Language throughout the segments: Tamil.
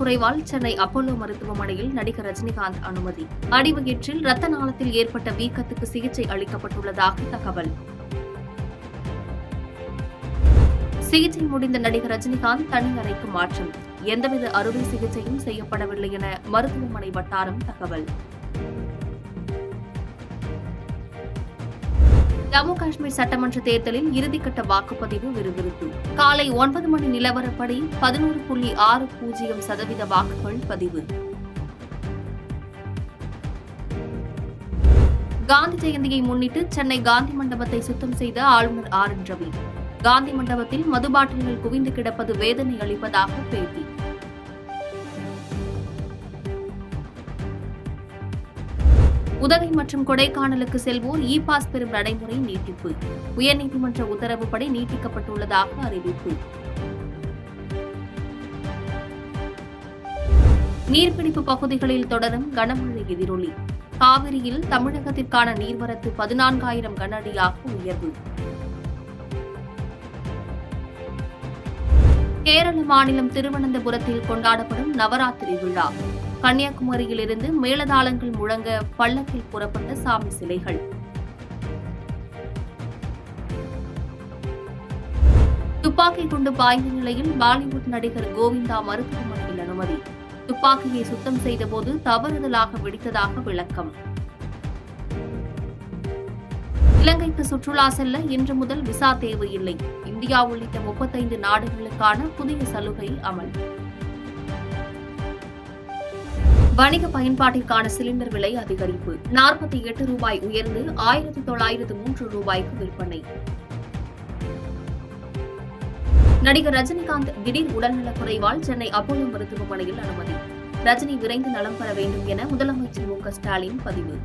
உடல்நலக்குறைவால் சென்னை அப்போலோ மருத்துவமனையில் நடிகர் ரஜினிகாந்த் அனுமதி. அடிவயிற்றில் இரத்த நாளத்தில் ஏற்பட்ட வீக்கத்துக்கு சிகிச்சை அளிக்கப்பட்டுள்ளதாக தகவல். சிகிச்சை முடிந்த நடிகர் ரஜினிகாந்த் தனி அறைக்கு மாற்றம். எந்தவித அறுவை சிகிச்சையும் செய்யப்படவில்லை என மருத்துவமனை வட்டாரம் தகவல். ஜம்மு காஷ்மீர் சட்டமன்ற தேர்தலில் இறுதிக்கட்ட வாக்குப்பதிவு விறுவிறுப்பு. காலை 9 மணி நிலவரப்படி 11.60% வாக்குகள் பதிவு. காந்தி ஜெயந்தியை முன்னிட்டு சென்னை காந்தி மண்டபத்தை சுத்தம் செய்த ஆளுநர் ஆர். என். ரவி. காந்தி மண்டபத்தில் மது பாட்டில்கள் குவிந்து கிடப்பது வேதனை அளிப்பதாக பேட்டி. உதகை மற்றும் கொடைக்கானலுக்கு செல்வோர் இ பாஸ் பெறும் நடைமுறை நீட்டிப்பு. உயர்நீதிமன்ற உத்தரவுப்படி நீட்டிக்கப்பட்டுள்ளதாக அறிவிப்பு. நீர்பிடிப்பு பகுதிகளில் தொடரும் கனமழை எதிரொலி. காவிரியில் தமிழகத்திற்கான நீர்வரத்து 14,000 கன அடியாக உயர்வு. கேரள மாநிலம் திருவனந்தபுரத்தில் கொண்டாடப்படும் நவராத்திரி விழா. கன்னியாகுமரியிலிருந்து மேளதாளங்கள் முழங்க பல்லக்கில் புறப்பட்ட சாமி சிலைகள். துப்பாக்கி குண்டு பாய்ந்த நிலையில் பாலிவுட் நடிகர் கோவிந்தா மருத்துவமனையில் அனுமதி. துப்பாக்கியை சுத்தம் செய்தபோது தவறுதலாக வெடித்ததாக விளக்கம். இலங்கைக்கு சுற்றுலா செல்ல இன்று முதல் விசா தேவையில்லை. இந்தியா உள்ளிட்ட 35 நாடுகளுக்கான புதிய சலுகை அமல். வணிக பயன்பாட்டிற்கான சிலிண்டர் விலை அதிகரிப்பு. 48 ரூபாய் உயர்ந்து 1903 ரூபாய்க்கு விற்பனை. நடிகர் ரஜினிகாந்த் திடீர் உடல்நலக்குறைவால் சென்னை அப்போலோ மருத்துவமனையில் அனுமதி. ரஜினி விரைந்து நலம் பெற வேண்டும் என முதலமைச்சர் மு. ஸ்டாலின் பதிவு.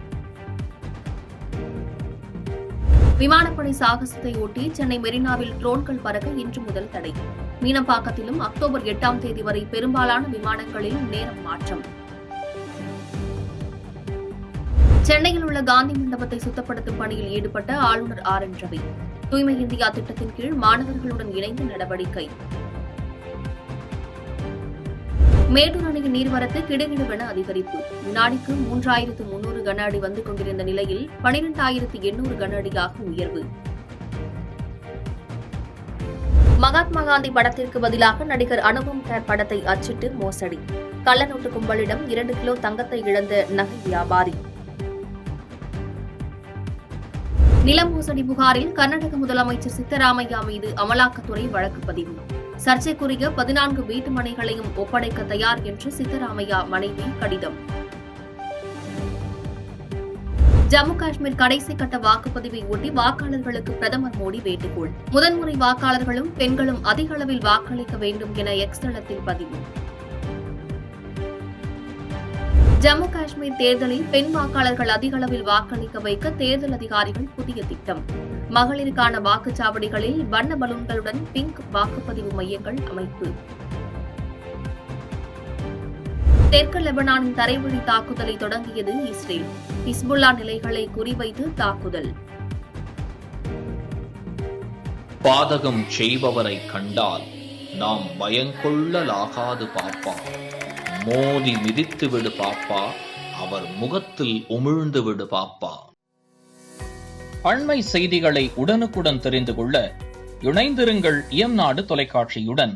விமானப்படை சாகசத்தை ஒட்டி சென்னை மெரினாவில் ட்ரோன்கள் பறக்க இன்று முதல் தடை. மீனம்பாக்கத்திலும் அக்டோபர் 8ஆம் தேதி வரை பெரும்பாலான விமானங்களில் நேரம் மாற்றம். சென்னையில் உள்ள காந்தி மண்டபத்தை சுத்தப்படுத்தும் பணியில் ஈடுபட்ட ஆளுநர் ஆர். என். ரவி. தூய்மை இந்தியா திட்டத்தின் கீழ் மாணவர்களுடன் இணைந்து நடவடிக்கை. மேட்டூர் அணையின் நீர்வரத்து கிடுகிடுவென அதிகரிப்பு. வினாடிக்கு 3,300 கன அடி வந்து கொண்டிருந்த நிலையில் 12,800 கன அடியாக உயர்வு. மகாத்மா காந்தி படத்திற்கு பதிலாக நடிகர் அனுபம் கேர் படத்தை அச்சிட்டு மோசடி. கள்ளநோட்டு கும்பலிடம் 2 கிலோ தங்கத்தை இழந்த நகை வியாபாரி. நில மோசடி புகாரில் கர்நாடக முதலமைச்சர் சித்தராமையா மீது அமலாக்கத்துறை வழக்கு பதிவு. சர்ச்சைக்குரிய 14 வீட்டு மனைகளையும் ஒப்படைக்க தயார் என்று சித்தராமையா மனைவி கடிதம். ஜம்மு காஷ்மீர் கடைசி கட்ட வாக்குப்பதிவை ஒட்டி வாக்காளர்களுக்கு பிரதமர் மோடி வேண்டுகோள். முதன்முறை வாக்காளர்களும் பெண்களும் அதிக அளவில் வாக்களிக்க வேண்டும் என எக்ஸ் தளத்தில் பதிவு. ஜம்மு காஷ்மீர் தேர்தலில் பெண் வாக்காளர்கள் அதிக அளவில் வாக்களிக்க வைக்க தேர்தல் அதிகாரிகள் புதிய திட்டம். மகளிருக்கான வாக்குச்சாவடிகளில் வண்ண பலூன்களுடன் பிங்க் வாக்குப்பதிவு மையங்கள் அமைப்பு. தெற்கு லெபனானின் தரைவழி தாக்குதலை தொடங்கியது இஸ்ரேல். ஹிஸ்புல்லா நிலைகளை குறிவைத்து தாக்குதல். பாதகம் செய்பவரை கண்டால் நாம் பயங்கொள்ளலாகாது பாப்பா. மோதி மிதித்து விடு பாப்பா, அவர் முகத்தில் உமிழ்ந்து விடு பாப்பா. அண்மை செய்திகளை உடனுக்குடன் தெரிந்து கொள்ள இணைந்திருங்கள் இயம்நாடு தொலைக்காட்சியுடன்.